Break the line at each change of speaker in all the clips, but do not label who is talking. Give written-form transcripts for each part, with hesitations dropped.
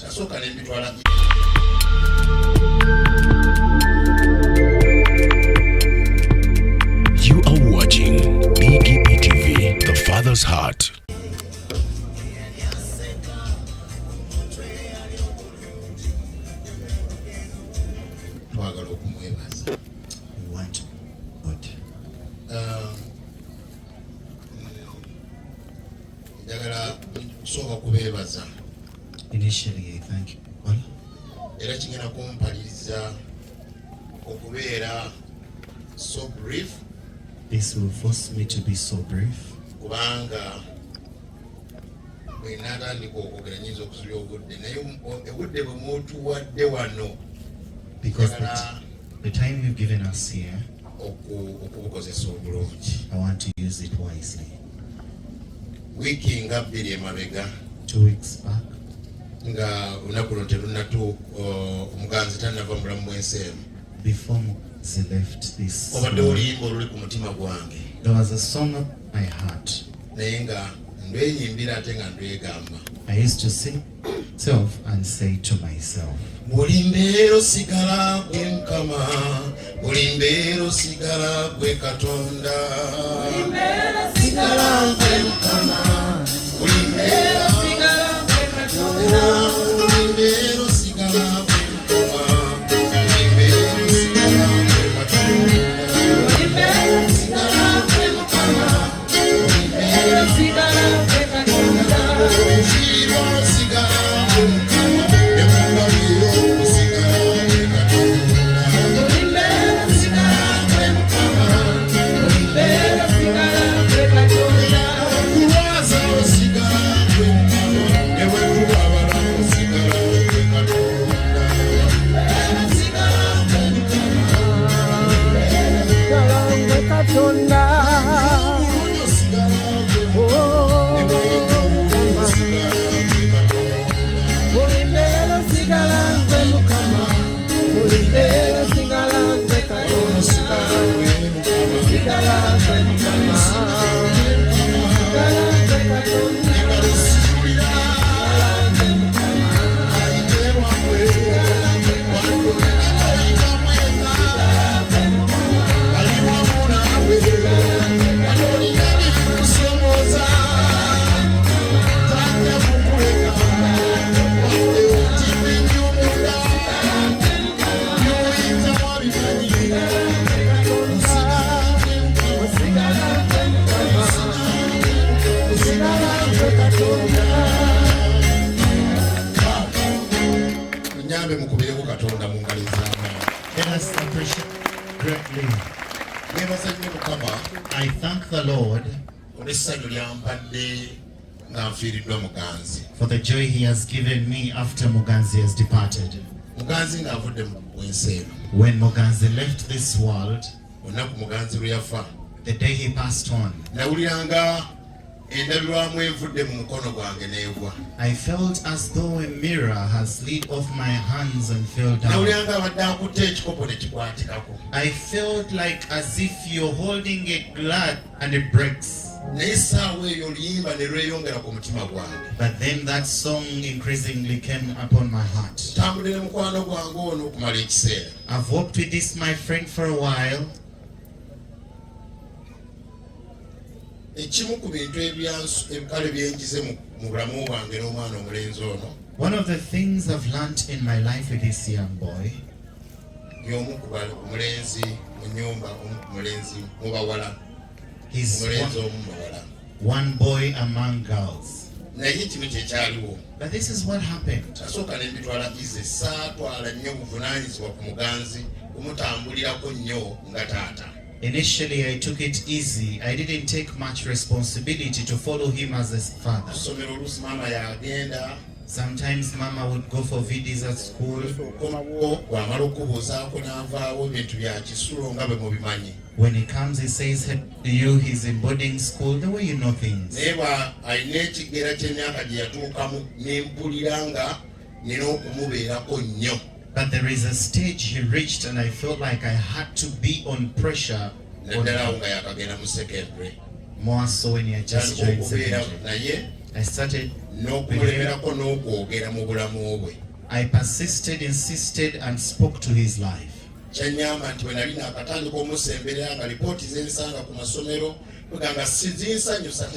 asooka ne mbitwala.
You are watching BGB TV, The Father's Heart.
Twagala okumwebaza.
We want God.
Njagala kusooka kubeebaza.
Initially, I thank you all.
Era kigenda kumpaliriza okubeera so brief.
This will force me to be so brief.
Kubanga bwe natandika okwogera nyinza okusubya obudde naye obudde bwe mutuwadde wano
Because the time you've given us here,
okubukozesa obulungi.
I want to use it wisely.
Wiiki nga bbiri emabega
2 weeks back,
nga olunaku luno terunatu omuganzi tannava mulamu bw'ensi emu,
before Muganzi left this
obadde
world,
oluyimba oluli ku mutima gwange
there was a song of my heart.
naye nga ndweyimbira ate nga ndwegamba.
I used to sing myself and say to myself,
Buli mbeera osigala gwe Mukama, buli mbeera osigala gwe Katonda. Buli mbeera osigala gwe Mukama, buli mbeera osigala gwe Katonda. Buli mbeera osigala gwe Mukama, buli mbeera osigala gwe Katonda. Buli mbeera osigala gwe Mukama, buli mbeera osigala gwe Katonda. Ekiro osigala gwe Mukama, ebbulabiro osigala gwe Katonda. Buli mbeera osigala gwe Mukama, buli mbeera osigala gwe Katonda. Okulwaza osigala gwe Mukama, ne bwe tulabala osigala gwe Katonda. Buli mbeera osigala gwe Mukama, buli mbeera osigala gwe Katonda. Obulungi osigala gwe Mukama, ne bwe tulabala osigala gwe Katonda. Buli mbeera osigala gwe Mukama, buli mbeera osigala gwe Katonda. Osigala gwe Mukama, osigala gwe Mukama, osigala gwe Katonda. Engalo zisitulira gwe Mukama, ayite wamwe, wano ayita mweka, ali wamu naawe, wano olina bikusomoza, tajja kukuleka, wadde otimba ennyumunda, by'oyinza wabimanyi. Osigala gwe Mukama, osigala gwe Mukama, osigala gwe Katonda. Tunyambe mukubireko Katonda mu ngalo ez'amaanyi.
let us appreciate greatly.
Neebaza nnyo Mukama
I thank the Lord
olw'essanyu lyampadde nga nfiiriddwa muganzi.
for the joy He has given me after Muganzi has departed.
Muganzi ng'avudde mu bwensi eno,
When Muganzi left this world,
olunaku muganzi lwe yafa,
the day he passed on,
nawuliranga endabirwamu envudde mu mukono gwange n'egwa.
I felt as though a mirror has slid off my hands and fell down.
Nawuliranga abadde akutte ekikopo ne kikwatikako.
I felt like as if you're holding a glass and it breaks.
Naye essaawa eyo oluyimba ne lweyongera ku mutima gwange.
But then that song increasingly came upon my heart.
Tambudde ne mukwano gwange ono okumala ekiseera.
I've walked with this my friend for a while.
Ekimu ku bintu ebikale byenjize mu bulamu bwange n'omwana omulenzi ono,
One of the things I've learned in my life with this young boy,
y'omu ku omulenzi mu nnyumba, omu ku mulenzi mu bawala,
he's
omulenzi omu mu bawala.
one boy among girls.
Naye kino kyekyaliwo.
But this is what happened.
Nasooka ne mbitwala ize, saatwala nnyo buvunaanyizibwa ku muganzi kumutambulirako nnyo nga taata.
Initially, I took it easy. I didn't take much responsibility to follow him as his father.
Ssomero oluusi maama yagenda,
Sometimes Mama would go for VDs at school.
okomawo bw'amala okubuuzaako n'avaawo ebintu bya kisulo nga bwe mubimanyi.
When he comes, he says hey, to you, he's in boarding school, the way you know things.
Naye alina ekigera ky'emyaka gye yatuukamu ne mpulira nga nina okumubeerako nnyo.
But there is a stage he reached and I felt like I had to be on pressure.
Naddala awo nga yakagenda mu secondary.
More so when he had just joined
okubeera
secondary.
naye
I started,
n'okumulemerako n'okwogera mu bulamu bwe.
I persisted, insisted, and spoke to his life.
Kyanyamba nti bwe nali naakatandika omusemberera nga lipooti zensanga ku masomero kweganga sizinsanyusa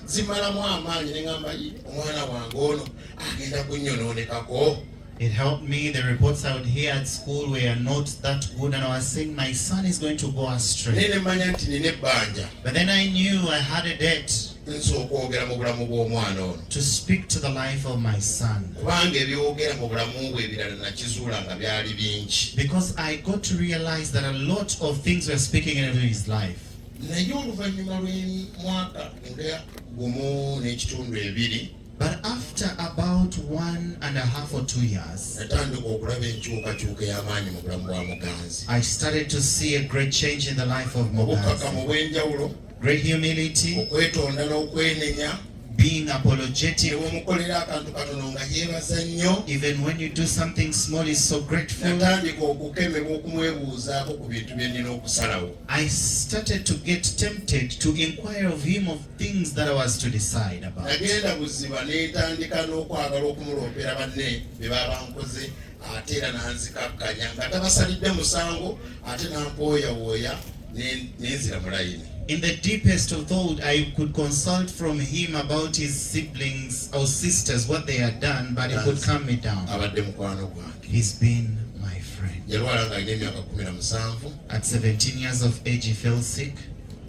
zimalamu amaanyi ne ngamba omwana wange ono agenda kunnyonoonekako.
It helped me. The reports I would hear at school were not that good, and I was saying, my son is going to go astray.
Nene manya nti nina ebbanja.
But then I knew I had a debt
Nsobola okwogera mu bulamu bw'omwana ono.
to speak to the life of my son.
Kubanga ebyogera mu bulamu bwe ebirala nakizuula nga byali bingi.
Because I got to realize that a lot of things were speaking into his life.
Naye oluvannyuma lw'emwaka nga gumu n'ekitundu ebiri,
But after about 1.5 or 2 years,
natandika okulaba enkyukakyuka ey'amaanyi mu bulamu bwa muganzi.
I started to see a great change in the life of
Obukkakkamu
Muganzi.
bw'enjawulo,
Great humility,
okwetonda n'okwenenya,
being apologetic.
ne bw'omukolera akantu katono nga yeebaza nnyo.
Even when you do something small, he's so grateful.
Natandika okukemebwa okumwebuuzaako ku bintu bye nnina okusalawo.
I started to get tempted to inquire of him of things that I was to decide about.
Nagenda buziba neetandika n'okwagala okumulopera banne be baba nkoze, ate era n'anzikakkanya nga tabasalidde musango, ate n'ampooyawooya n'enzira mu layini.
In the deepest of thought, I could consult from him about his siblings or sisters, what they had done, but he could calm me down.
Abadde mukwano gwange.
He's been my friend.
Yalwala ng'alina emyaka 17,
At 17 years of age, he fell sick,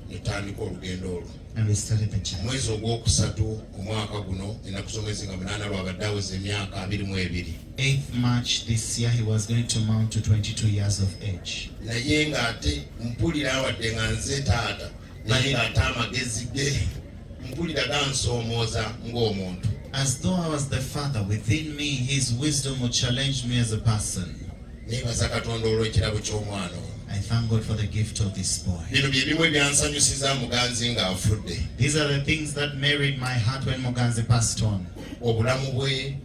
netandika olugendo olwo.
and we started the journey.
Omwezi ogwokusatu omwaka guno, ennaku z'omwezi nga 8 lwabadde aweza emyaka 22.
8th March this year, he was going to mount to 22 years of age.
Naye ng'ate mpulira awadde nga nze taata, naye ng'ate amagezi ge mpulira gansoomooza ng'omuntu.
As though I was the father, within me, his wisdom would challenge me as a person.
Neebaza Katonda olw'ekirabo ky'omwana ono.
I thank God for the gift of this boy.
Bino bye bimu ebyansanyusiza Muganzi ng'afudde.
These are the things that married my heart when Muganzi passed on.
Obulamu bwe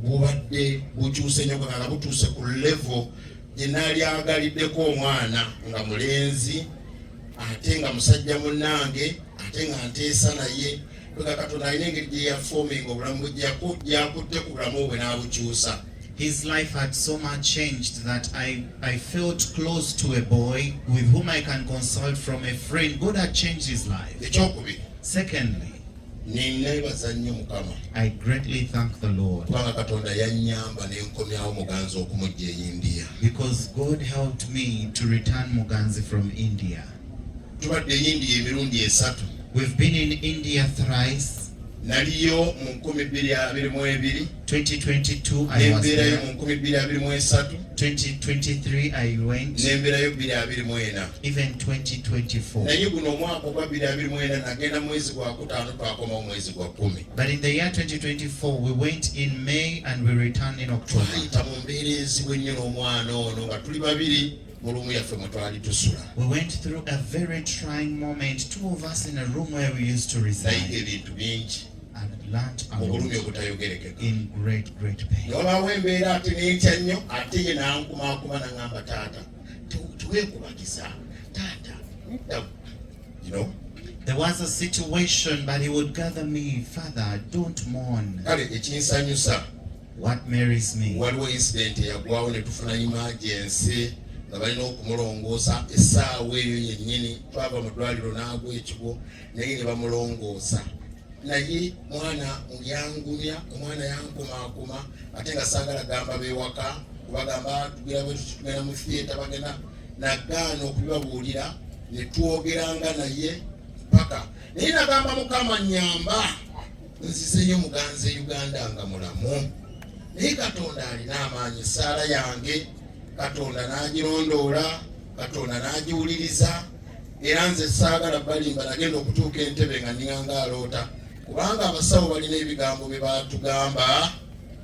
bubadde bukyuse nnyo nga butuuse ku level gye naali agaliddeko omwana nga mulenzi, ate nga musajja munnange, ate nga nteesa naye. Kwega Katonda alina engeri gye yafoominga obulamu bwe gyakutte ku bulamu bwe n'abukyusa.
His life had so much changed that I felt close to a boy with whom I can consult from a friend. God had changed his life.
Ekyokubiri,
Secondly,
neebaza nnyo Mukama
I greatly thank the Lord
kubanga Katonda yannyamba ne nkomyawo Muganzi okumujja e India.
because God helped me to return Muganzi from India.
Tubadde e India emirundi 3.
We've been in India thrice.
Naliyo mu 2022
2022 I was
nembeerayo
there.
mu 2023
2023 I went.
nembeerayo 2024.
Even 2024.
Naye guno omwaka ogwa 2024 nagenda mwezi gwa 5 twakoma mwezi gwa 10.
But in the year 2024, we went in May and we returned in October.
Twayita mu mbeera ezibu ennyo n'omwana ono nga tuli babiri mu lumu yaffe mwe twali tusula.
We went through a very trying moment, 2 of us in a room where we used to
Nayiga
reside,
ebintu bingi
and learnt a
mu bulumi
lot
obutayogerekeka.
in great pain.
Wabaawo embeera ate n'entya nnyo, ate ye n'ankumaakuma n'aŋŋamba taata teweekubagiza taata nedda. You know?
There was a situation, but he would gather me, Father, don't mourn.
Kale ekinsanyusa,
What marries me?
waliwo incident eyagwawo ne tufuna emergency nga balina okumulongoosa essaawa eyo yennyini. Twava mu ddwaliro n'agwa ekigwo naye ne bamulongoosa. Naye mwana yangumya, omwana yankumaakuma ate nga saagala gamba b'ewaka kubagamba tugira bwe tugenda mu theatre bagenda, nagaana okubibabuulira ne twogeranga naye paka. Naye nagamba Mukama nnyamba nzizeyo Muganzi e Uganda nga mulamu. Naye Katonda alina amaanyi, essaala yange Katonda n'agirondoola, Katonda n'agiwuliriza, era nze saagala balimba nagenda okutuuka Entebbe nga ninganga aloota, kubanga abasawo balina ebigambo bye baatugamba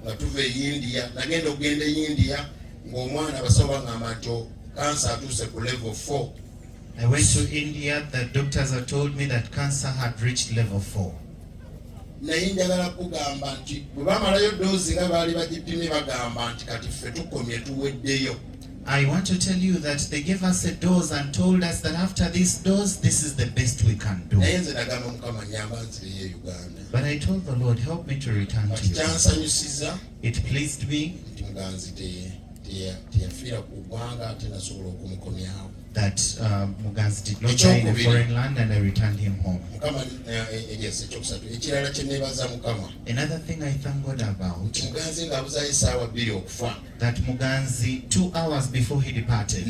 nga tuva e India. Nagenda okugenda e India ng'omwana abasawo baŋŋamba nti kansa atuuse ku level 4.
I went to India. The doctors had told me that cancer had reached level 4.
Naye njagala kugamba nti bwe bamalayo doozi nga baali bagipimye bagamba nti kati ffe tukomye tuweddeyo.
I want to tell you that they gave us a dose and told us that after this dose, this is the best we can can do.
naye nze nagamba mukama nyamba nzireyo e Uganda.
But I told the Lord, help me to return to
Kati
you.
kyansanyusiza
It pleased me
nti muganzi teyafiira ku ggwanga ate nasobola okumukomyawo.
that Muganzi did not die in a foreign land, and I returned him home.
Mukama ekyokusatu ekirala kye neebaza mukama
Another thing I thank God about,
nti muganzi ng'abuzaayo essaawa 2 okufa
that Muganzi, 2 hours before he departed,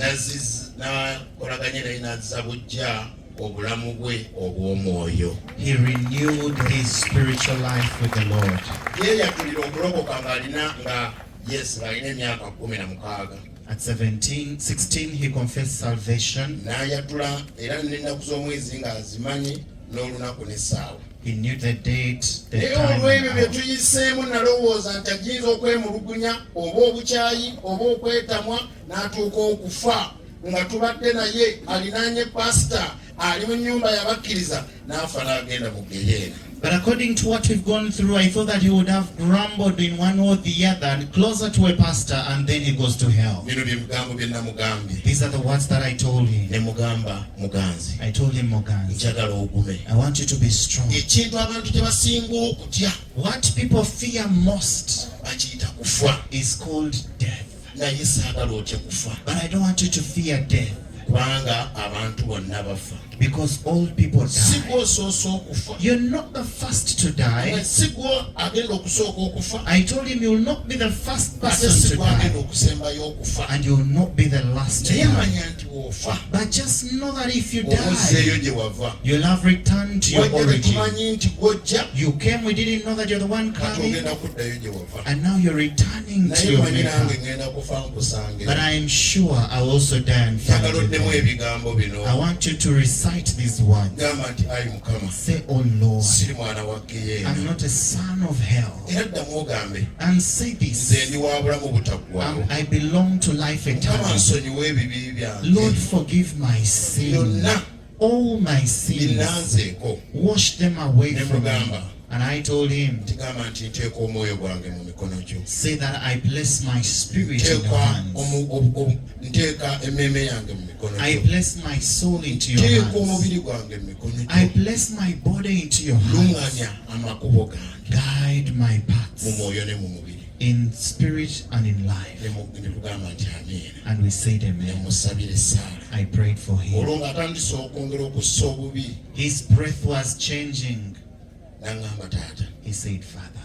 nakolaganye naye n'azza bujja obulamu bwe obw'omwoyo.
he renewed his spiritual life with the Lord.
Yeeyatulira okulokoka ng'alina emyaka 16.
At 16, he confessed salvation.
N'ayatula era n'ennaku z'omwezi ng'azimanyi n'olunaku n'essaawa.
He knew the date, the
Naye
time,
olw'ebyo
and
bye
hour.
tuyiseemu nalowooza nti agiyinza okwemulugunya oba obukyayi oba okwetamwa n'atuuka okufa nga tubadde naye alinaanye pasita ali mu nnyumba y'abakkiriza n'afa n'agenda mu geyeena.
But according to what we've gone through, I thought that he would have grumbled in one or the other and closer to a pastor, and then he goes to hell.
Bino bye bigambo bye namugambye.
These are the words that I told him.
Ne mugamba muganzi
I told him, Muganzi,
njagala ogume.
I want you to be strong.
Ekintu abantu kye basinga okutya
What people fear most
bakiyita kufa,
is called death.
naye saagala otye kufa
But I don't want you to fear death,
kubanga abantu bonna bafa.
because all people
Si
die.
gwe osoosa okufa,
You're not the first to die.
si gwe agenda okusooka okufa,
I told him you'll not be the first
ate
person
si
to
gwe agenda
die,
okusembayo okufa.
and you'll not be the last to
Naye
die.
manya nti w'ofa
But just know that if you
omuzzeeyo
die,
gye wava.
you'll have returned to your
Wajja
origin.
tetumanyi nti gw'ojja
You came, we didn't know that you're the one
kati
coming,
ogenda kuddayo gye wava.
and now you're returning to
Naye
your
manyi nange
maker.
ngenda kufa nkusange.
But I am sure I'll also die and find
Njagala
you
oddemu
there.
ebigambo bino.
I want you to recite these words.
Gamba nti ayi Mukama,
Say, oh Lord,
siri mwana wa geyeena.
I'm not a son of hell.
Era ddamu ogambe
And say
nze
this,
ndi wa bulamu butaggwaawo.
I belong to life
Mukama
eternal.
nsonyiwa ebibi byange
Lord, forgive my sin.
byonna
All my sins.
binnanzeeko.
Wash them away
Ne
from me.
mugamba
And I told him,
tigamba nti nteeka omwoyo gwange mu mikono gyo.
say that I bless my spirit in your
Nteeka
hands.
nteeka emmeeme yange mu mikono
I
gyo.
bless my soul into your
Nteeka
hands.
omubiri gwange mu mikono
I
gyo.
bless my body into your hands.
Luŋŋanya amakubo gange
Guide my
mu
paths
mwoyo ne mu mubiri.
in spirit and in life.
Ne tugamba nti amiina.
And we said
Ne
amen.
musabira essaala.
I prayed for him.
Olwo ng'atandise okwongera okussa obubi.
His breath was changing.
N'aŋŋamba taata.
He said, Father,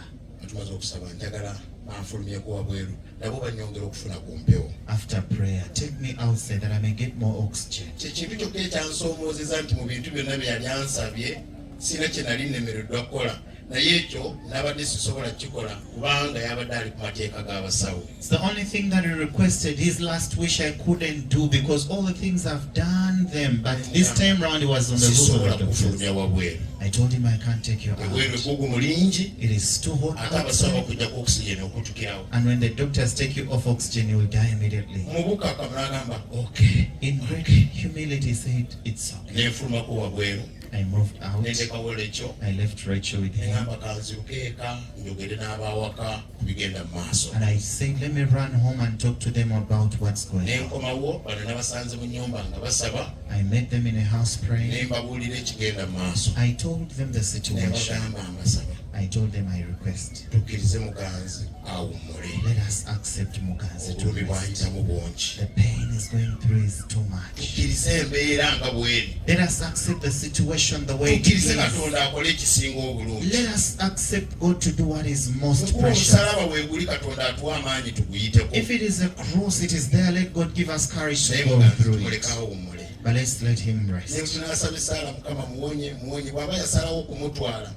Tumaze okusaba njagala banfulumyeko wabweru nabo banyongera okufuna ku mpewo.
after prayer, take me outside that I may get more oxygen.
Kyekintu kyokka ekyansoomoozeza nti mu bintu byonna bye yali ansabye sina kye nali nnemereddwa kukola, naye ekyo nabadde sisobola kukikola kubanga yabadde ali ku mateeka g'abasawo.
It's the only thing that he requested. His last wish I couldn't do because all the things I've done them. But this time round, it was on the rules of
Sisobola
the doctors.
kufulumya wabweru.
I told him I can't take you
Ebweru
out.
egugu mulingi
It is too hot
ate abasawo
outside.
bakujjako oxygen okutukirawo.
And when the doctors take you off oxygen, you will die immediately.
Mu bukakamu n'agamba okay.
In great humility, he said, it's okay.
Nenfulumako wabweru
I moved out.
nendekawo lekyo.
I left Rachel with him.
Neŋŋamba kanziruke eka njogere n'abawaka ku bigenda mu maaso.
And I said, let me run home and talk to them about what's going on.
Nenkomawo bano nabasanze mu nnyumba nga basaba
I met them in a house praying.
ne mbabuulira ekigenda mu maaso.
I told them the
Ne
situation.
bagamba mbasaba
I told them I request.
tukkirize muganzi awummule.
Let us accept Muganzi to
Obulumi
rest.
bwayitamu bungi.
The pain is going through is too much.
Tukkirize embeera nga bw'eri.
Let us accept the situation the way it
Tukkirize
is.
Katonda akole ekisinga obulungi.
Let us accept God to do what is most
Kuba
precious.
omusalaba weeguli Katonda atuwa amaanyi tuguyiteko.
If it is a cross, it is there. Let God give us courage to
Naye
go
muganzi
through
tumuleke
it.
awummule.
But let's let Him
Ne
rest.
tunasaba essaala Mukama muwonye muwonye bw'aba yasalawo okumutwala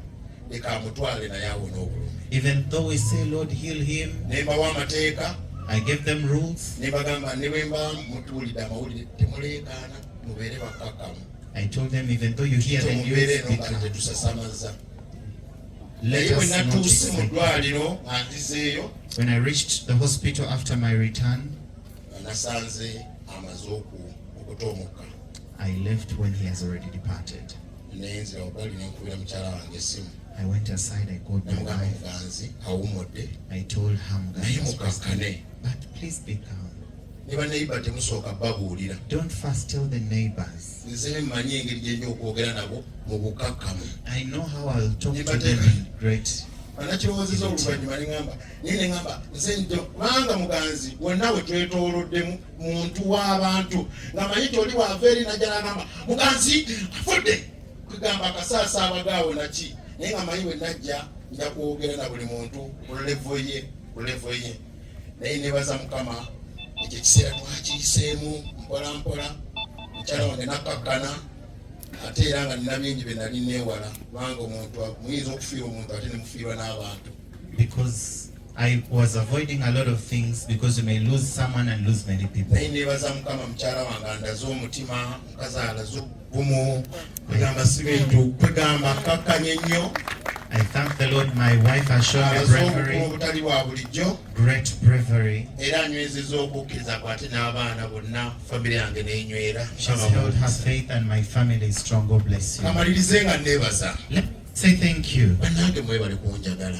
leka amutwale naye awone obulumi.
Even though we say, Lord, heal him,
Ne mbawa amateeka.
I gave them rules.
Ne bagamba ne bwe mba mutuulidde amawulire temuleekaana mubeere bakkakkamu.
I told them, even though you hear the
Mubeere
news,
eno
be
nga
calm.
tetusasamaza.
Let
Naye bwe
us not
natuuse mu
be
ddwaliro nga nzizeeyo
When I reached the hospital after my return,
nasanze amaze okutoomuka.
I left when he has already departed.
Nenzira wabbali ne nkubira mukyala wange essimu.
I went aside, I called my
Namugamba
wife.
muganzi awummudde
I told her,
naye
"Muganzi,
mukakkane.
but please be calm.
ne baneiba temusooka babuulira.
Don't first tell the neighbors.
Nze mmanyi engeri gye nnyo okwogera nabo mu bukakkamu.
I know how I'll talk to them in great.
Banakirowoozeza oluvannyuma ne ŋŋamba nze njo kubanga muganzi wonna we twetoolodde muntu w'abantu nga manyi toli wava eri najja n'agamba muganzi afudde kugamba akasaasa abagaawo naki naye nga manyi we najja nja kwogera na buli muntu ku levo ye naye nebaza Mukama ekyo ekiseera twakiyiseemu mpola mpola mukyala wange nakkakkana ate era nga nina bingi bye nali neewala kubanga omuntu muyinza okufiirwa omuntu ate ne mufiirwa n'abantu.
Because I was avoiding a lot of things because you may lose someone and lose many people.
Naye nebaza Mukama mukyala wange andaze omutima mukazi alaze obugumu kwegamba si bintu kwegamba kkakkanye nnyo.
I thank the Lord my wife has shown me bravery,
obutali bwa bulijjo
great bravery.
era anywezezza okukkiriza ku ate n'abaana bonna famire yange n'enywera.
She's held her faith and my family is strong. God bless you.
Kamalirize nga neebaza
Let's say thank you.
bannange mwebale kunjagala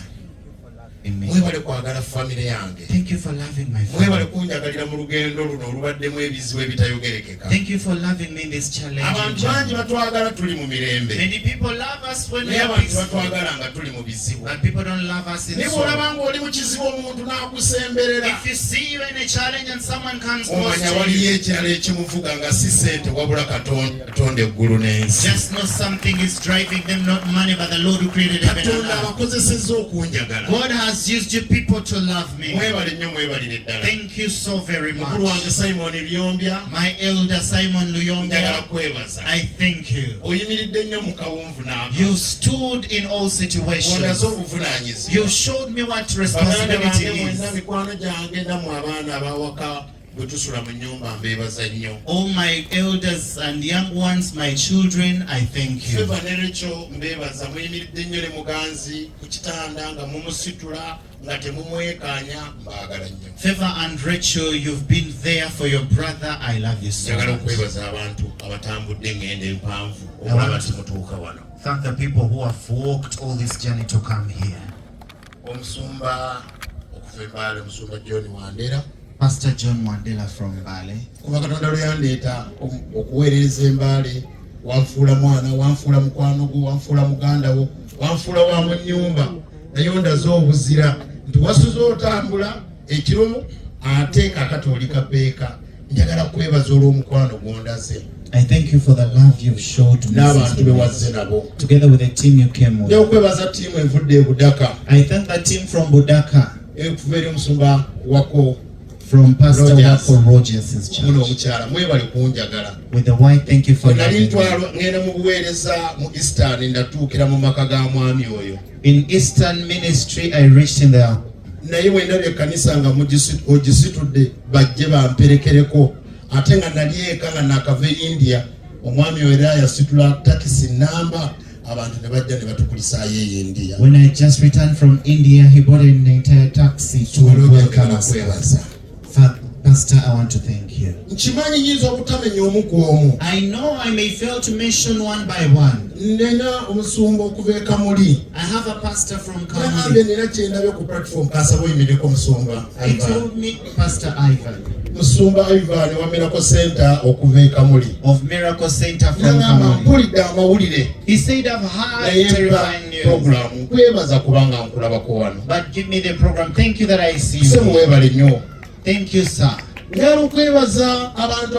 Amen.
mwebale kwagala famire yange
Thank you for loving my
mwebale
family.
kunjagalira mu lugendo luno olubaddemu ebizibu ebitayogerekeka.
Thank you for loving me in this challenging
Abantu bangi
journey.
batwagala tuli mu mirembe
Many people love us when we
naye
are
abantu
peaceful,
batwagala nga tuli mu bizibu.
but people don't love us in
naye
sorrow.
bw'olaba ng'oli mu kizibu omuntu n'akusemberera
If you see you in a challenge and someone comes close
omanya
to
waliyo
you,
ekirala ekimuvuga nga si ssente wabula Katonda eggulu n'ensi.
just know something is driving them, not money, but the Lord who created heaven and
Katonda
earth.
abakozesezza okunjagala.
God has used you people to love me.
Mwebale nnyo mwebalire ddala.
Thank you so very
Mukulu wange
much.
Simon Lyombya
My elder Simon
njagala
Luyonga,
kwebaza.
I thank you.
Oyimiridde nnyo mu kawunvu n'aka.
You stood in all
Ondaze
situations.
obuvunaanyizibwa.
You showed me what
Baganda
responsibility
bange mwenna
is.
mikwano gyange nammwe abaana abawaka bwe tusula mu nnyumba mbeebaza nnyo.
All my elders and young ones, my children, I thank you.
Feva ne Rachel mbeebaza muyimiridde nnyo ne muganzi ku kitanda nga mumusitula nga temumwekaanya mbaagala nnyo.
Favor and Rachel, you've been there for your brother. I love you so
Njagala
much.
okwebaza abantu abatambudde engendo empanvu okulaba nti mutuuka wano.
Thank the people who have walked all this journey to come here.
Omusumba okuva Mbale, omusumba John Wandera.
Pastor John Wandela from Mbale.
Kuba Katonda lwe yandeeta okuweerereza Mbale, wanfuula mwana, wanfuula mukwano gwo, wanfuula muganda wo, wanfuula wa mu nnyumba, naye ondaze obuzira nti wasuze otambula ekiro ate kaakati oli kabeeka. Njagala kwebaza olw'omukwano gw'ondaze
I thank you for the love you've showed me.
n'abantu be wazze nabo.
Together with the team you came
Nja
with.
okwebaza ttiimu evudde e Budaka
I thank the team from Budaka,
ekuva eri omusumba wako
from Pastor
Rogers.
Wako Rogers'
muno
church.
omukyala mwebale kunjagala.
With the white, thank you for
Nali
loving me.
ntwalwa ngenda mu buweereza mu Eastern ndatuukira mu maka ga mwami oyo.
In Eastern Ministry, I reached in there.
Naye bwe ndabye ekkanisa nga ogisitudde bajje bamperekereko ate nga nali eka nga nakava India omwami oyo era yasitula takisi namba abantu ne bajja ne batukulisaayo eyo India.
When I just returned from India, he bought an entire taxi to welcome us.
Kwebaza.
Pastor, I want to thank you.
Nkimanyi nyinza obutamenya omu ku omu.
I know I may fail to mention one by one.
Nina omusumba okuva e Kamuli.
I have a pastor from
Yagambye
Kamuli.
nina kyendabye ku platform kasaba oyimireko musumba.
He told me, Pastor Ivan
Musumba Ivan wa Miracle Center okuva e Kamuli.
of Miracle Center from
Nagamba
Kamuli.
mpulidde amawulire.
He said, I've heard
Naye mpa
terrifying news,
programu nkwebaza kubanga nkulabako wano.
but give me the program. Thank you that I see
Se
you.
muweebale nnyo.
Thank you, sir.
Njagala okwebaza abantu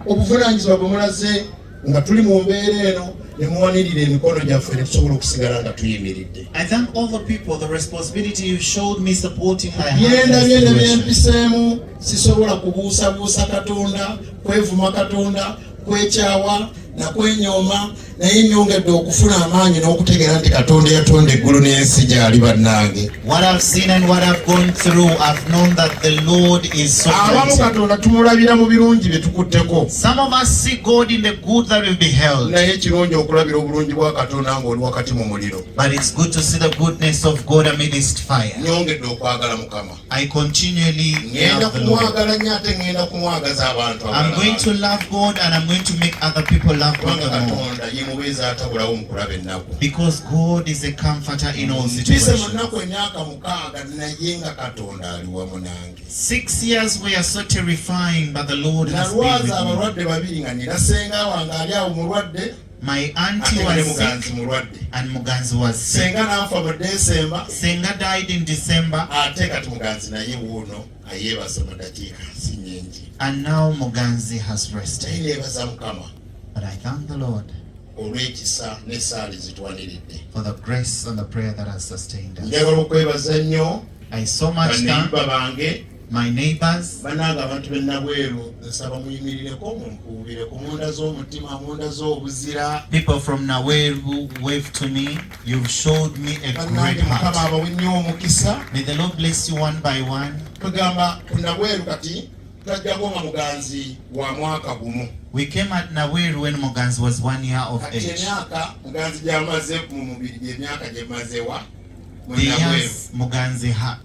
obuvunaanyizibwa bwe mulaze nga tuli mu mbeera eno ne muwanirira emikono gyaffe ne tusobola okusigala nga tuyimiridde.
I thank all the people, the responsibility you showed me supporting my
Byendabye ne
situation.
byempiseemu sisobola kubuusabuusa Katonda, kwevuma Katonda, kwekyawa na kwenyooma, naye nnyongedde okufuna amaanyi n'okutegeera nti Katonda yatonda eggulu n'ensi gy'ali bannange.
What I've seen and what I've gone through, I've known that the Lord is
Abamu
sovereign.
Katonda tumulabira mu birungi bye tukutteko.
Some of us see God in the good that we beheld,
Naye kirungi okulabira obulungi bwa Katonda ng'oli wakati mu muliro.
but it's good to see the goodness of God amidst fire.
Nnyongedde okwagala Mukama.
I continually
Ngenda
love the Lord.
kumwagala nnyo ate ngenda kumwagaza abantu
I'm going to
abalala.
love God and I'm going to make other people love God
Kubanga
more.
Katonda ye mubeeza atabulawo mu kulaba ennaku.
Because God is a comforter in all
Mpise mu
situations.
nnaku emyaka 6 naye nga Katonda ali wamu nange.
6 years we are so terrifying, but the Lord has been
Nalwaza
with me.
abalwadde babiri nga nina senga wange ali awo mulwadde.
My auntie
Ate ne
was
muganzi
sick
mulwadde.
and Muganzi was sick.
Senga n'afa mu Desemba.
Senga died in December
Ate kati muganzi naye wuuno ayeebase mu dakiika si nnyingi.
and now Muganzi has
Naye
rested.
neebaza Mukama
But I thank the Lord
olw'ekisa n'essaali zitwaniridde.
for the grace and the prayer that has sustained us.
Njagala okwebaza nnyo
I so much thank
banneyibba bange.
my neighbors,
Bannange abantu b'ennabweru nsaba muyimirireko mumpuubireko munda z'omutima munda z'obuzira.
people from Naweru wave to me. You've showed me a great
Bannange Mukama
heart.
abawe nnyo omukisa.
May the Lord bless you one by one.
Tugamba ku Nabweru kati twajjako nga muganzi wa mwaka gumu.
We came at Naweru when Muganzi was 1 year of
Kati
age.
emyaka muganzi gy'amaze mu mubiri gy'emyaka gy'emazewa mu
The
Nabweru.
years Muganzi had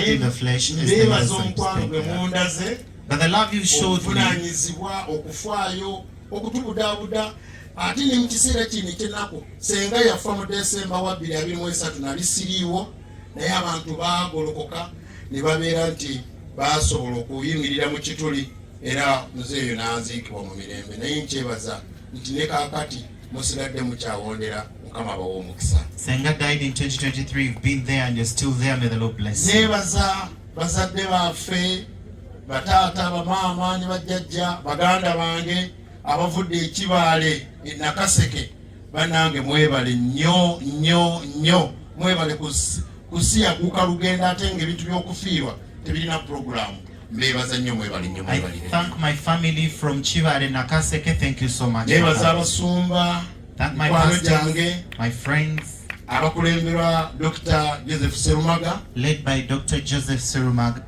in the flesh is the years
Neebaza
that he
omukwano
spent
gwe
there.
munda ze.
But the love you showed me,
Obuvunaanyizibwa okufaayo okutubudaabuda ate ne mu kiseera kino ekyennaku senga yafa mu Desemba wa 2023 nali siriiwo naye abantu baagolokoka ne babeera nti baasobola okuyimirira mu kituli era muzeeyo n'aziikibwa mu mirembe naye nkyebaza nti ne kaakati musigadde mukyawondera Mukama abawa omukisa.
Senga died in 2023. You've been there and you're still there. May the Lord bless you.
Neebaza bazadde baffe bataata bamaama ne bajjajja baganda bange abavudde ekibaale e Nakaseke. Bannange mwebale nnyo nnyo nnyo mwebale kusiyaguuka lugenda ate ng'ebintu by'okufiirwa tebirina puroguramu. Mbeebaza nnyo mwebale nnyo
I
mwebalire.
thank my family from Chivale Nakaseke. Thank you so much.
Neebaza abasumba
Thank my
mikwano
pastors,
gyange
my friends,
abakulemberwa Dr. Joseph Serumaga.
led by Dr. Joseph Serumag.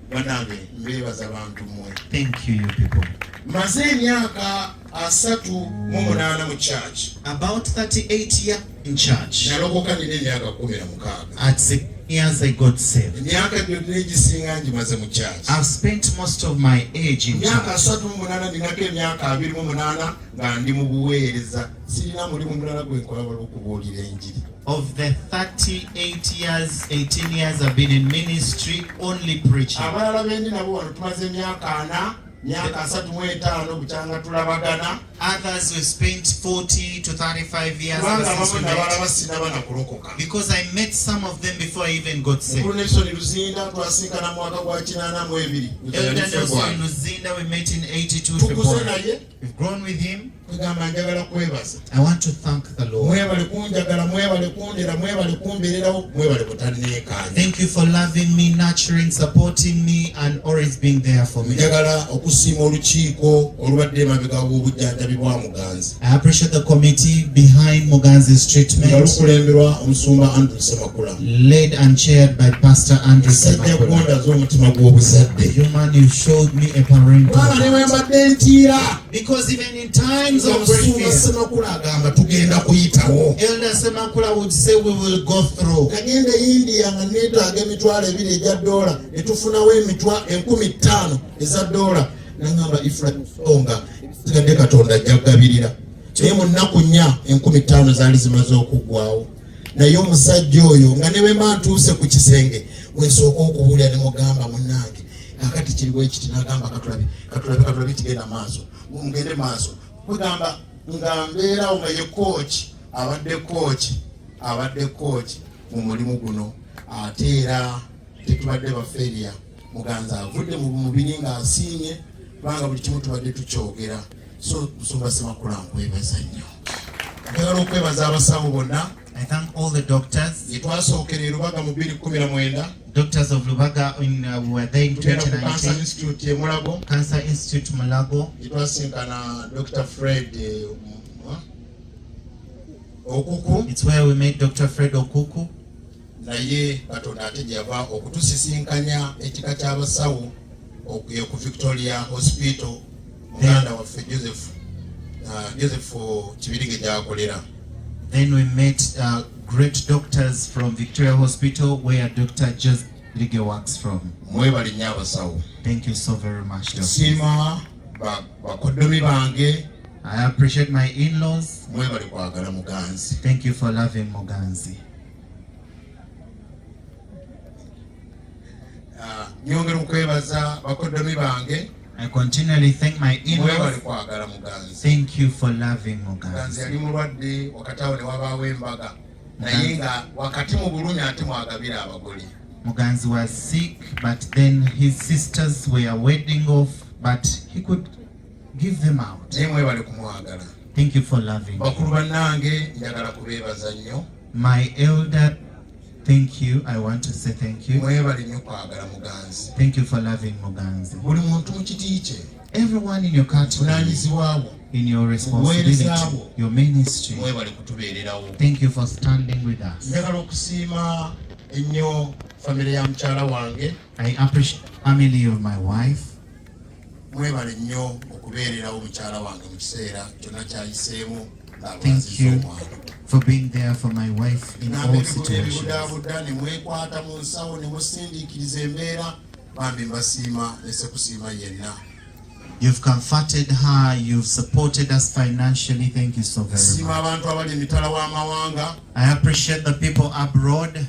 Bannange mbeebaza bantu mmwe.
Thank you, you people.
Maze emyaka 38 mu church.
About 38 years in church.
Nalokoka nina emyaka 16.
At 6 years I got saved.
Emyaka gyonna egisinga ngimaze mu church.
I've spent most of my age in
Emyaka
church.
38 ninako emyaka 28 nga ndi mu buweereza. Sirina mulimu mulala gwe nkola wala okubuulira enjiri.
Of the 38 years, 18 years I've been in ministry, only preaching.
Abalala bendi nabo wano tumaze emyaka 4, myaka 35 bukyanga tulabagana.
Others we spent 40 to 35 years
Kubanga
ever since
bamwe
we
nabalaba
met.
sinaba nakulokoka.
Because I met some of them before I even got saved.
Mukulu Nelson Luzinda twasinkana mu mwaka gwa 82.
Elder Nelson Luzinda, we met in 82
Tukuze
February.
naye
We've grown with him.
kugamba njagala kwebaza.
I want to thank the Lord.
Mwebale kunjagala, mwebale kundera, mwebale kumbeererawo, mwebale butanneekaanya.
Thank you for loving me, nurturing, supporting me, and always being there for me.
Njagala okusiima olukiiko olubadde emabega w'obujjanjabi bwa Muganzi.
I appreciate the committee behind Muganzi's
Nga
treatment,
lukulemberwa omusumba Andrew Semakula.
led and chaired by Pastor Andrew
Sajja
Semakula.
kugonda z'omutima gw'obuzadde.
You man, you showed me a parental
Kubanga ne bwe
heart.
mbadde ntiira.
Because even in times of great
Omusumba
fear,
Semakula agamba tugenda kuyitawo.
Elder Semakula would say we will go through.
Nagenda e India nga neetaaga emitwalo 2 egya ddoola ne tufunawo 15,000 eza ddoola. Nangamba Ephraim Songa sigadde Katonda ajja kugabirira. Naye mu nnaku 4 15,000 zaali zimaze okuggwawo. Naye omusajja oyo nga ne bwe mba ntuuse ku kisenge wesooka okuwulira ne mugamba munnange kakati kiriwo ekiti n'agamba katulabe kigenda maaso mugende maaso kugamba nga mbeerawo nga ye abadde kooki mu mulimu guno ate era tetubadde bafeeriya. Muganzi avudde mu mubiri ng'asiimye kubanga buli kimu tubadde tukyogera. So Musumba Semakula nkwebaza nnyo. Njagala okwebaza abasawo bonna.
I thank all the doctors,
Gye twasookera e Lubaga mu 2019
doctors of Lubaga were there in
tugenda ku Cancer
2019,
Institute e Mulago.
Cancer Institute Mulago.
Gye twasinkana Dr. Fred Okuku.
It's where we met Dr. Fred Okuku.
Naye Katonda ate gye yava okutusisinkanya ekika ky'abasawo ku Victoria Hospital muganda waffe Joseph Kibirige gy'akolera.
Then we met great doctors from Victoria Hospital, where Dr. Joseph Lige works from.
Mwebale nnyo abasawo.
Thank you so very much, doctor.
Nsiima bakoddomi bange
I appreciate my in-laws.
Mwebale kwagala muganzi.
Thank you for loving Muganzi.
Nyongera okwebaza bakoddomi bange.
I continually thank my
Mwebale
in-laws.
kwagala muganzi.
Thank you for loving
Muganzi
Muganzi.
yali mulwadde wakati awo ne wabaawo embaga. Naye nga wakati mu bulumi ate mwagabira abagole.
Muganzi was sick, but then his sisters were wedding off, but he could give them out.
Naye mwebale kumwagala.
Thank you for loving.
Bakulu bannange njagala kubeebaza nnyo.
My elder, thank you. I want to say thank you.
Mwebale nnyo kwagala muganzi.
Thank you for loving Muganzi.
Buli muntu mu kiti kye.
Everyone in your category,
Bunaanyizibwabo.
in your responsibility, your ministry.
Mwebale kutubeererawo.
Thank you for standing with us.
Njagala okusiima ennyo famire ya mukyala wange.
I appreciate the family of my wife.
Mwebale nnyo okubeererawo mukyala wange mu kiseera kyonna kyayiseemu
Thank you for being there for my wife in all situations.
ebibudaabuda ne mwekwata mu nsawo ne musindiikiriza embeera bambi mbasiima ne sekusiima yenna.
You've comforted her, you've supported us financially. Thank you so very
Siima
much.
abantu abali emitala w'amawanga
I appreciate the people abroad.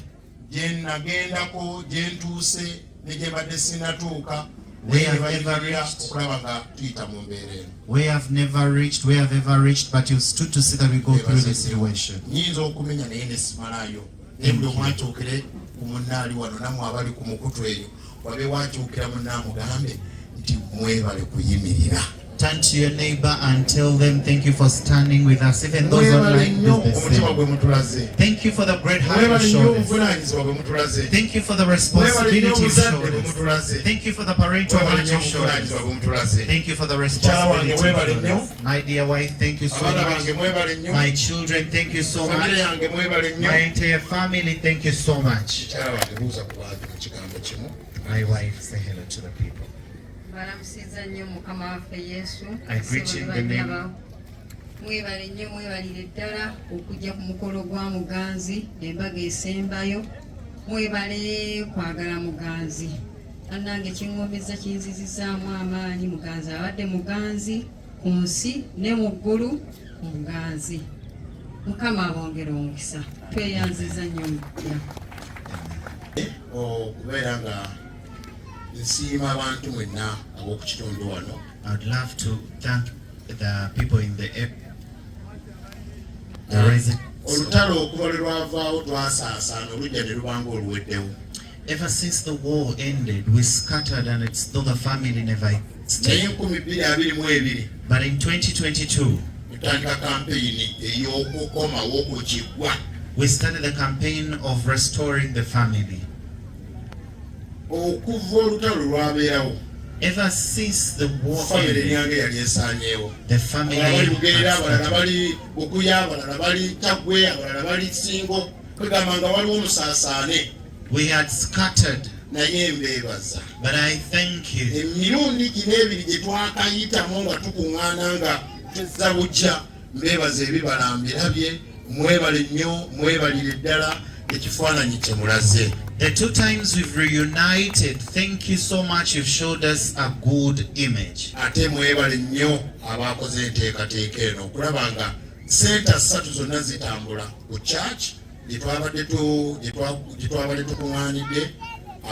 gye nagendako gye ntuuse ne gye badde sinnatuuka
We
naye
have
ne
never
bayigirira
reached.
okulaba nga tuyita mu mbeera eno.
We have never reached, but you stood to see that we go through this situation.
Nyinza okumenya naye ne simalaayo naye buli omu akyukire ku munnaali wano nammwe abali ku mukutu eyo wabeewo akyukira munnaamugambe nti mwebale kuyimirira.
Turn to your neighbor and tell them thank you for standing with us. Even those
Mwebale
online,
nnyo
do the
omutima
same.
gwe mutulaze.
Thank you for the great heart you
Mwebale nnyo
showed us.
obuvunaanyizibwa bwe mutulaze.
Thank you for the
Mwebale nnyo
responsibility you
obuzadde
showed
bwe
us.
mutulaze.
Thank you for the parental
Mwebale
heart
nnyo
you showed
obuvunaanyizibwa
us.
bwe mutulaze.
Thank you for the
Mukyala
responsibility
wange
you
mwebale
showed
nnyo.
us. My dear wife, thank you so
Abaana bange
much.
mwebale nnyo.
My children, thank you so
Famire
much.
yange mwebale nnyo.
My entire family, thank you so much.
Mukyala wange buuza ku bantu mu kigambo kimu.
My wife, say hello to the people.
Balamusiza nnyo Mukama waffe Yesu.
I preach in the name.
Mwebale nnyo mwebalire ddala okujja ku mukolo gwa Muganzi embaga esembayo. Mwebale kwagala Muganzi. Annange kiŋŋomeza kinzizizaamu amaanyi Muganzi abadde Muganzi ku nsi ne mu ggulu Muganzi. Mukama abongere omukisa. Tweyanziza nnyo mutya.
Okubeera nga nsiima abantu mwenna ab'oku kitundu wano.
I would love to thank the people in the area. The residents.
Olutalo okuva lwe lwavaawo twasaasaana olujja ne lubanga oluweddewo.
Ever since the war ended, we scattered and it's though the family never
Naye
stayed.
2022
But in 2022,
tutandika kampeyini ey'okukomawo ku kiggwa.
we started the campaign of restoring the family.
Okuva olutalo lwabeerawo
Ever since the war
famire
ended,
yange yali esaanyeewo.
the family
Abalala bali
had
Bugerera, abalala
scattered.
bali Bukuya, abalala bali Kyaggwe, abalala bali Singo. Kwegamba nga waliwo omusaasaane
We had scattered,
naye mbeebaza.
but I thank you.
Emirundi gino ebiri gye twakayitamu nga tukuŋŋaana nga tuzza bujja mbeebaza ebibala mbirabye. Mwebale nnyo mwebalire ddala ekifaananyi kye mulaze.
The 2 times we've reunited, thank you so much. You've showed us a good image.
Ate mwebale nnyo abaakoze enteekateeka eno okulaba nga senta 3 zonna zitambula ku church gye twabadde tukuŋŋaanidde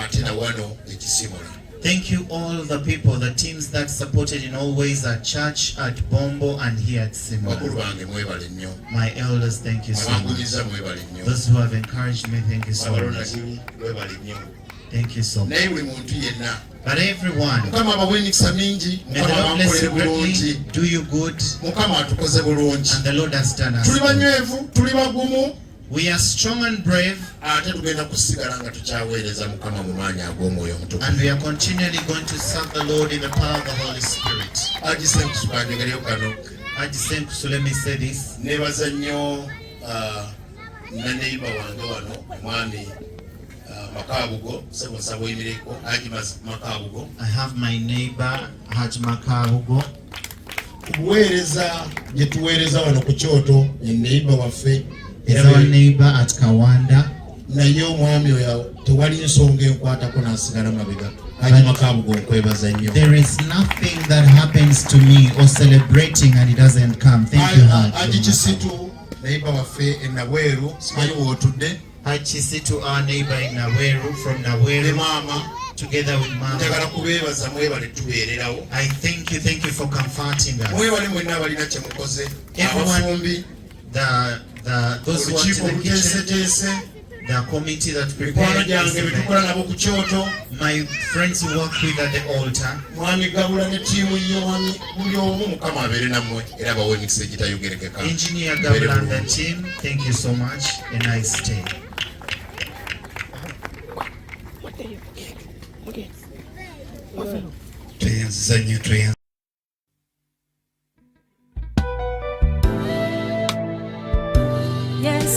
ate na wano ekisimula.
Thank you all the people, the teams that supported in all ways at church, at Bombo, and here at
Bakulu
Simba.
bange mwebale nnyo.
My elders, thank you so much.
Abangumiza mwebale nnyo.
Those who have encouraged me, thank you so
Abalonda
much.
giri mwebale nnyo.
Thank you so much.
Naye buli muntu yenna
But everyone,
Mukama abawe emikisa mingi.
may the
Mukama
Lord bless
bankolere
you
bulungi.
greatly, do you good,
Mukama atukoze bulungi.
and the Lord has done us
Tuli
good.
banywevu, tuli bagumu.
We are strong and brave,
Ate tugenda kusigala nga tukyaweereza Mukama mu maanyi ag'omwoyo omutukuvu.
and we are continually going to serve the Lord in the power of the Holy Spirit.
Agisenkusu kandegereyo kano.
At the same, so let me say this.
Neebaza nnyo naneiba wange wano omwami Makabugo Ssebo Yimireko Haji Makabugo.
I have my neighbor, Haj Makabugo.
Kubuweereza gye tuweereza wano ku kyoto ye neiba waffe.
Is our neighbor at Kawanda.
Naye omwami oyo tewali nsonga enkwatako n'asigala mabega.
There is nothing that happens to me or celebrating and it doesn't come. Thank you, Haji, to our neighbor in Naweru, from Naweru, together with Mama. I thank you for comforting us. Everyone, those who are in the kitchen, the committee that prepared my friends who work with at the altar, Engineer Gabla and the team, thank you so much. A nice day.
Yes,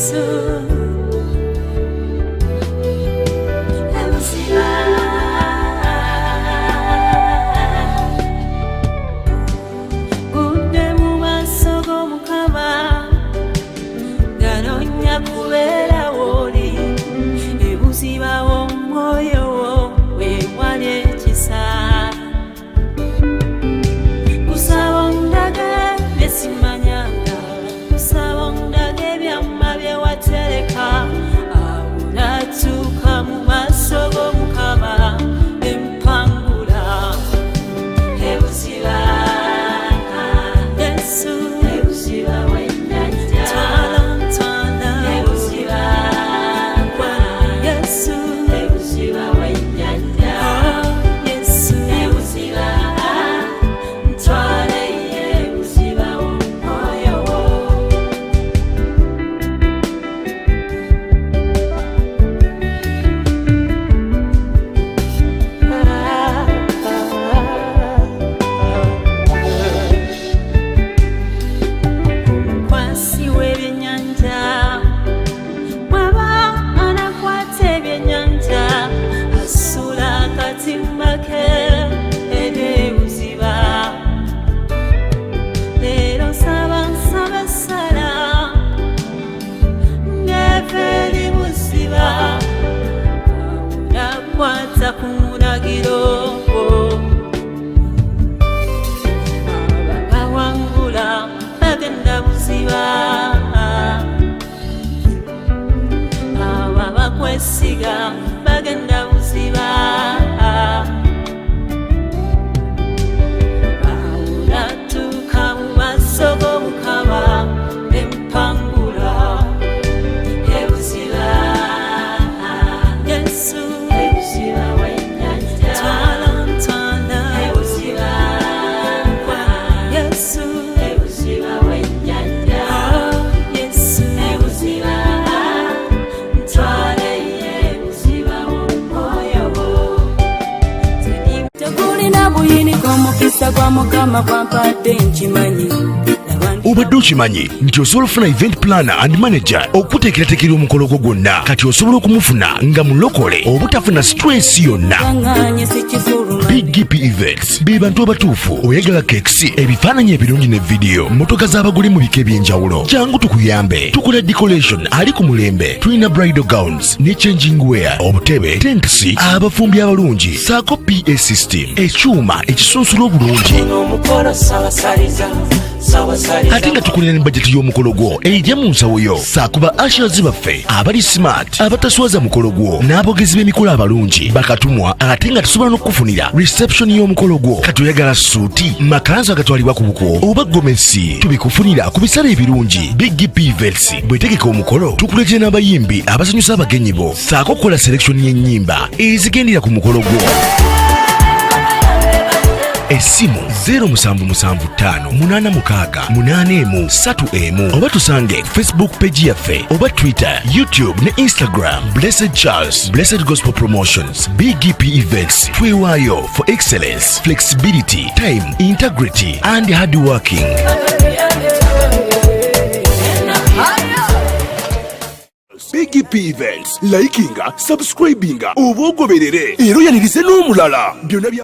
Obadde okimanyi nti osobola okufuna event planner and manager okuteekerateekera omukolo gwo gwonna kati osobola okumufuna nga mulokole obutafuna stress yonna. Big GP Events be bantu abatuufu oyagala cakes, ebifaananyi ebirungi ne video, motoka z'abagole mu bika eby'enjawulo. Jangu tukuyambe, tukola decoration ali ku mulembe, tulina bridal gowns ne changing wear, obutebe, tents, abafumbi abalungi, saako PA system, ekyuma ekisunsula obulungi. Ate nga tukulira ne budget y'omukolo gwo ejja mu nsawo yo. Saakuba ushers baffe abali smart, abataswaza mukolo gwo, n'abogezi b'emikolo abalungi bakatumwa, ate nga tusobola n'okufunira reception y'omukolo gwo. Kati oyagala suuti, makanzu agatwalibwa ku buko oba gomesi, tubikufunira ku bisale ebirungi. Big GP Events bwetegeka omukolo tukuletera n'abayimbi abasanyusa abagenyi bo, saako okukola selection y'ennyimba ezigendera ku mukolo gwo. Esimu 0775868131 oba tusange Facebook page yaffe oba Twitter, YouTube ne Instagram. Blessed Charles, Blessed Gospel Promotions, Big GP Events. Twewaayo for excellence, flexibility, time, integrity and hard working.
Big GP Events, likinga, subscribinga, oba ogoberere era oyanirize n'omulala byonna bya